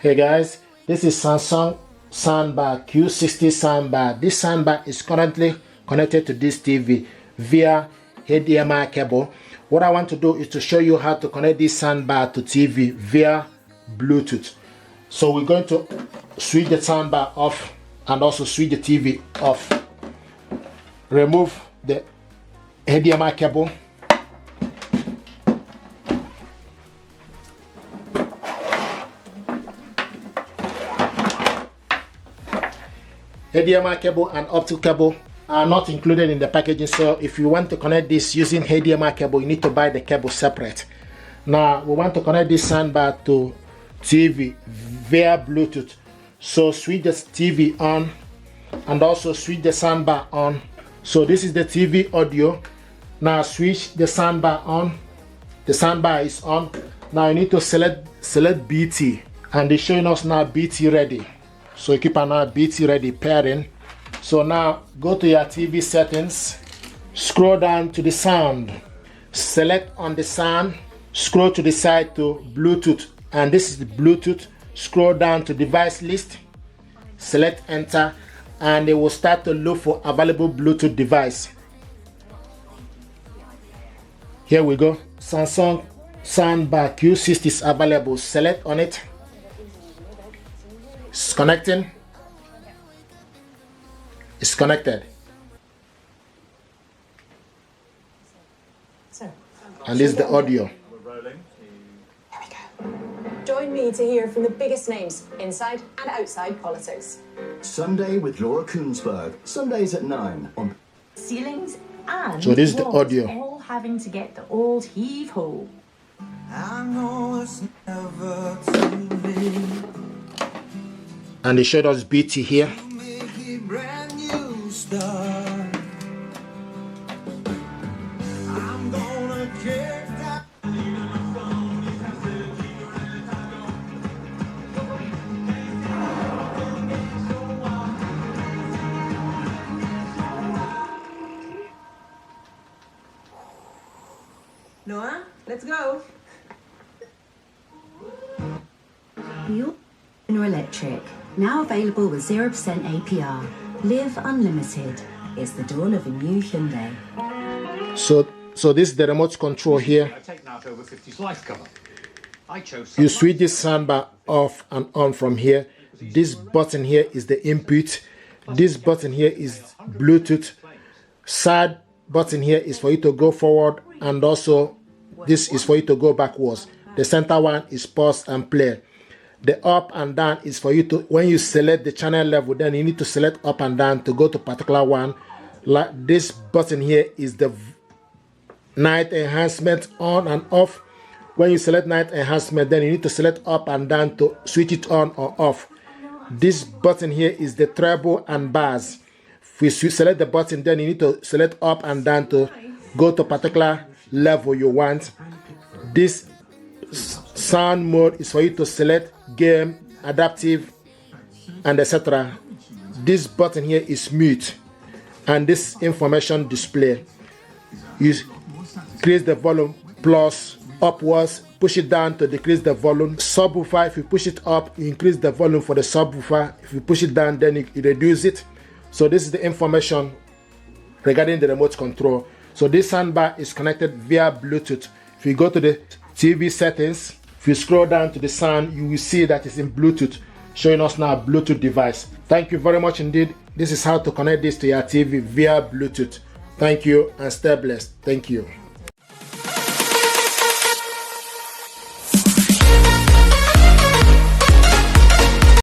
Hey guys, this is Samsung Soundbar Q60 Soundbar. This soundbar is currently connected to this TV via HDMI cable. What I want to do is to show you how to connect this soundbar to TV via Bluetooth. So we're going to switch the soundbar off and also switch the TV off. Remove the HDMI cable. HDMI cable and optical cable are not included in the packaging, so if you want to connect this using HDMI cable, you need to buy the cable separate. Now we want to connect this soundbar to TV via Bluetooth, so switch the TV on and also switch the soundbar on. So this is the TV audio. Now switch the soundbar on. The soundbar is on. Now you need to select BT, and it's showing us now BT ready. So you keep an eye BT ready pairing. So now go to your TV settings, scroll down to the sound, select on the sound, scroll to the side to Bluetooth, and this is the Bluetooth. Scroll down to device list, select enter, and it will start to look for available Bluetooth device. Here we go. Samsung Soundbar Q60 is available. Select on it. It's connecting. It's connected. And this is the audio. We're rolling. Here we go. Join me to hear from the biggest names inside and outside politics. Sunday with Laura Koonsberg. Sundays at 9 on ceilings and so this is the walls, audio. all having to get the old heave-ho. I know it's never too late. And they showed us BT here. Make a brand new start. I'm gonna kick that. Noah, let's go. Your Electric, now available with 0% APR. Live unlimited. It's the dawn of a new Hyundai. So this is the remote control here. I've taken out over 50 slice cover. I chose You switch this soundbar off and on from here. This button here is the input. This button here is Bluetooth. Side button here is for you to go forward, and also this is for you to go backwards. The center one is pause and play. The up and down is for you to, when you select the channel level, then you need to select up and down to go to particular one. Like this button here is the night enhancement on and off. When you select night enhancement, then you need to select up and down to switch it on or off. This button here is the treble and bass. If you select the button, then you need to select up and down to go to particular level you want. This sound mode is for you to select game, adaptive, and etc. This button here is mute, and this information display. You increase the volume plus upwards, push it down to decrease the volume. Subwoofer, if you push it up, you increase the volume for the subwoofer. If you push it down, then you reduce it. So this is the information regarding the remote control. So this soundbar is connected via Bluetooth. If you go to the TV settings, if you scroll down to the sound, you will see that it's in Bluetooth, showing us now a Bluetooth device. Thank you very much indeed. This is how to connect this to your TV via Bluetooth. Thank you and stay blessed. Thank you.